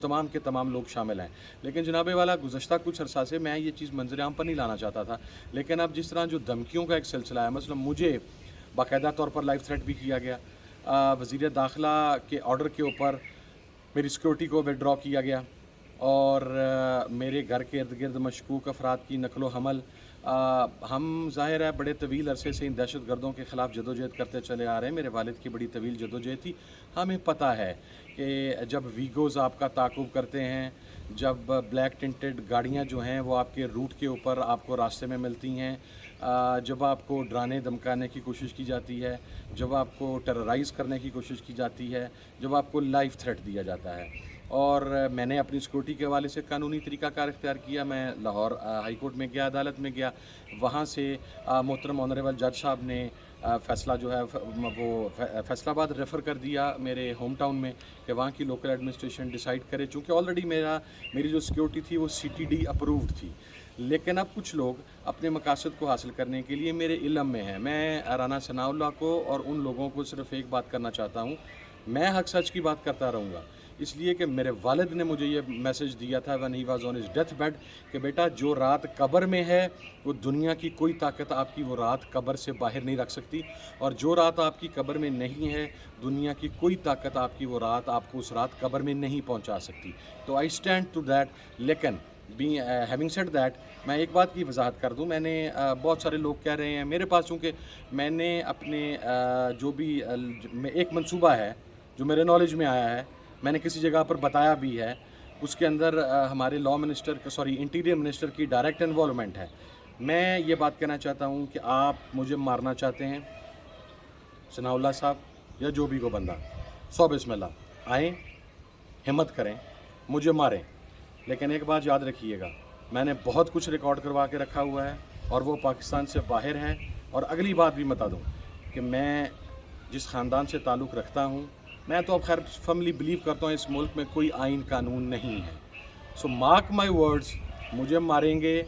तमाम के तमाम लोग शामिल हैं। लेकिन जनाब वाला गुज़श्ता कुछ अरसा से मैं ये चीज़ मंज़र आम पर नहीं लाना चाहता था, लेकिन अब जिस तरह जो धमकियों का एक सिलसिला है, मसलन मुझे बाकायदा तौर पर लाइफ थ्रेट भी किया गया, वज़ीर दाखिला के ऑर्डर के ऊपर मेरी सिक्योरिटी को विदड्रॉ किया गया और मेरे घर के इर्द गिर्द मशकूक अफराद की नकलो हमल। हम ज़ाहिर है बड़े तवील अरसे से इन दहशत गर्दों के ख़िलाफ़ जदोजहद करते चले आ रहे हैं। मेरे वालिद की बड़ी तवील जदोजहद थी। हमें पता है कि जब वीगोज़ आपका ताक़ुब करते हैं, जब ब्लैक टिंटेड गाड़ियाँ जो हैं वो आपके रूट के ऊपर आपको रास्ते में मिलती हैं, जब आपको डराने धमकाने की कोशिश की जाती है, जब आपको टेरराइज़ करने की कोशिश की जाती है, जब आपको लाइफ थ्रेट दिया जाता है। और मैंने अपनी सिक्योरिटी के हवाले से कानूनी तरीक़ाकार इख्तियार किया। मैं लाहौर हाई कोर्ट में गया, अदालत में गया, वहाँ से मोहतरम ऑनरेबल जज साहब ने फ़ैसला जो है वो फैसलाबाद रेफ़र कर दिया मेरे होम टाउन में कि वहाँ की लोकल एडमिनिस्ट्रेशन डिसाइड करे। चूँकि ऑलरेडी मेरी जो सिक्योरिटी थी वो CTD अप्रूव्ड थी, लेकिन अब कुछ लोग अपने मकासद को हासिल करने के लिए मेरे इल्म में हैं। मैं राना सनाउल्लाह को और उन लोगों को सिर्फ़ एक बात करना चाहता हूँ, मैं हक़ सच की बात करता रहूँगा, इसलिए कि मेरे वालिद ने मुझे ये मैसेज दिया था when he was on his death bed कि बेटा जो रात कब्र में है वो दुनिया की कोई ताकत आपकी वो रात कब्र से बाहर नहीं रख सकती, और जो रात आपकी कब्र में नहीं है दुनिया की कोई ताकत आपकी वो रात आपको उस रात कब्र में नहीं पहुंचा सकती। तो आई स्टैंड टू दैट। लेकिन हैविंग सेड दैट, मैं एक बात की वजाहत कर दूं। मैंने बहुत सारे लोग कह रहे हैं मेरे पास, चूँकि मैंने अपने जो भी एक मंसूबा है जो मेरे नॉलेज में आया है, मैंने किसी जगह पर बताया भी है, उसके अंदर हमारे इंटीरियर मिनिस्टर की डायरेक्ट इन्वॉल्वमेंट है। मैं ये बात कहना चाहता हूँ कि आप मुझे मारना चाहते हैं, सनाउल्लाह साहब या जो भी को बंदा, सौ बिस्मिल्लाह, आएँ, हिम्मत करें, मुझे मारें, लेकिन एक बात याद रखिएगा, मैंने बहुत कुछ रिकॉर्ड करवा के रखा हुआ है और वो पाकिस्तान से बाहर है। और अगली बात भी बता दूँ कि मैं जिस ख़ानदान से ताल्लुक़ रखता हूँ, मैं तो अब खैर फर्मली बिलीव करता हूँ इस मुल्क में कोई आइन कानून नहीं है। सो मार्क माई वर्ड्स, मुझे मारेंगे,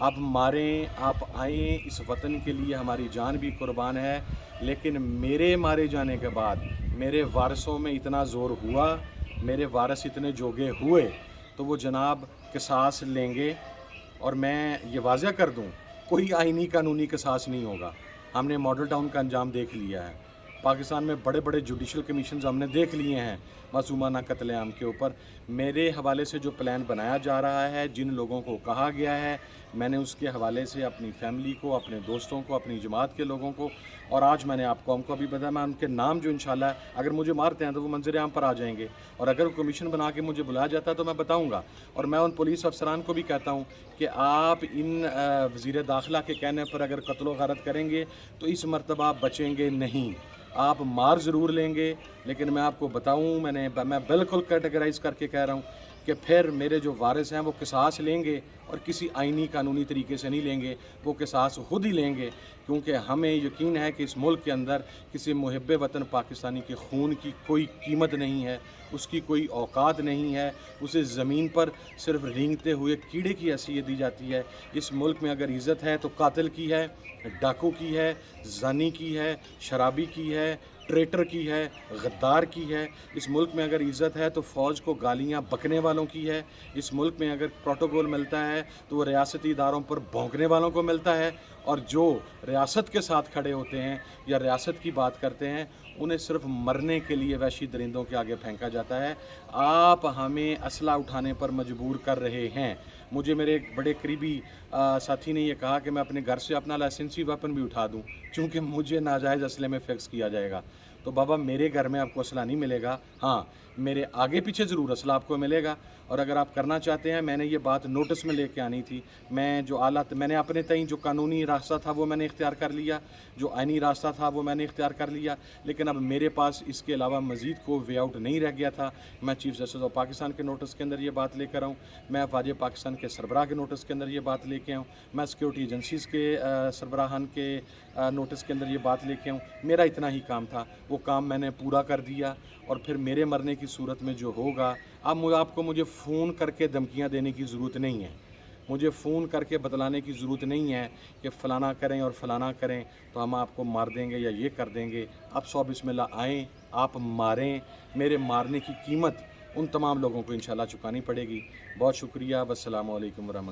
आप मारें, आप आएँ, इस वतन के लिए हमारी जान भी कुर्बान है, लेकिन मेरे मारे जाने के बाद मेरे वारसों में इतना ज़ोर हुआ, मेरे वारिस इतने जोगे हुए, तो वो जनाब क़िसास लेंगे। और मैं ये वाज़ह कर दूँ, कोई आइनी कानूनी क़िसास नहीं होगा। हमने मॉडल टाउन का अंजाम देख लिया है, पाकिस्तान में बड़े बड़े जुडिशल कमीशंस हमने देख लिए हैं मासूमाना कत्लेआम के ऊपर। मेरे हवाले से जो प्लान बनाया जा रहा है, जिन लोगों को कहा गया है, मैंने उसके हवाले से अपनी फैमिली को, अपने दोस्तों को, अपनी जमात के लोगों को, और आज मैंने आप कौम को भी बताया, मैं उनके नाम जो इंशाल्लाह अगर मुझे मारते हैं तो वो मंजर आम पर आ जाएंगे, और अगर वो कमीशन बना के मुझे बुलाया जाता है तो मैं बताऊँगा। और मैं उन पुलिस अफसरान को भी कहता हूँ कि आप इन वज़ीर दाखिला के कहने पर अगर कत्ल गारत करेंगे तो इस मरतबा आप बचेंगे नहीं, आप मार ज़रूर लेंगे। लेकिन मैं आपको बताऊं, मैं बिल्कुल कैटेगराइज़ करके कह रहा हूं कि फिर मेरे जो वारिस हैं वो क़िसास लेंगे, और किसी आइनी कानूनी तरीके से नहीं लेंगे, वो क़िसास खुद ही लेंगे, क्योंकि हमें यकीन है कि इस मुल्क के अंदर किसी मुहिब्बे वतन पाकिस्तानी के खून की कोई कीमत नहीं है, उसकी कोई औकात नहीं है, उसे ज़मीन पर सिर्फ रेंगते हुए कीड़े की हैसियत दी जाती है। इस मुल्क में अगर इज़्ज़त है तो कातिल की है, डाकू की है, ज़ानी की है, शराबी की है, ट्रेटर की है, गद्दार की है। इस मुल्क में अगर इज़्ज़त है तो फ़ौज को गालियाँ बकने वालों की है। इस मुल्क में अगर प्रोटोकॉल मिलता है तो वो रियासती इदारों पर भौंकने वालों को मिलता है, और जो रियासत के साथ खड़े होते हैं या रियासत की बात करते हैं उन्हें सिर्फ मरने के लिए वहशी दरिंदों के आगे फेंका जाता है। आप हमें असला उठाने पर मजबूर कर रहे हैं। मुझे मेरे एक बड़े करीबी साथी ने ये कहा कि मैं अपने घर से अपना लाइसेंसी वेपन भी उठा दूं, चूँकि मुझे नाजायज़ असले में फिक्स किया जाएगा। तो बाबा मेरे घर में आपको असला नहीं मिलेगा, हाँ मेरे आगे पीछे ज़रूर असला आपको मिलेगा। और अगर आप करना चाहते हैं, मैंने ये बात नोटिस में लेके आनी थी। मैंने अपने तय जो कानूनी रास्ता था वो मैंने इख्तियार कर लिया, जो आइनी रास्ता था वो मैंने इख्तियार कर लिया, लेकिन अब मेरे पास इसके अलावा मज़ीद को वे आउट नहीं रह गया था। मैं चीफ़ जस्टिस ऑफ पाकिस्तान के नोटिस के अंदर ये बात लेकर आऊँ, मैं वाज़ पाकिस्तान के सरबराह के नोटिस के अंदर ये बात लेके आऊँ, मैं सिक्योरिटी एजेंसीज़ के सरबराहान के नोटिस के अंदर ये बात लेके आऊँ। मेरा इतना ही काम था, वो काम मैंने पूरा कर दिया। और फिर मेरे मरने की सूरत में जो होगा, अब आपको मुझे फ़ोन करके धमकियाँ देने की ज़रूरत नहीं है, मुझे फ़ोन करके बतलाने की ज़रूरत नहीं है कि फ़लाना करें और फ़लाना करें तो हम आपको मार देंगे या ये कर देंगे। आप सौ बिस्मिल्लाह आएँ, आप मारें, मेरे मारने की कीमत ان تمام لوگوں کو انشاءاللہ چکانی پڑے گی. بہت شکریہ. والسلام علیکم ورحمۃ اللہ.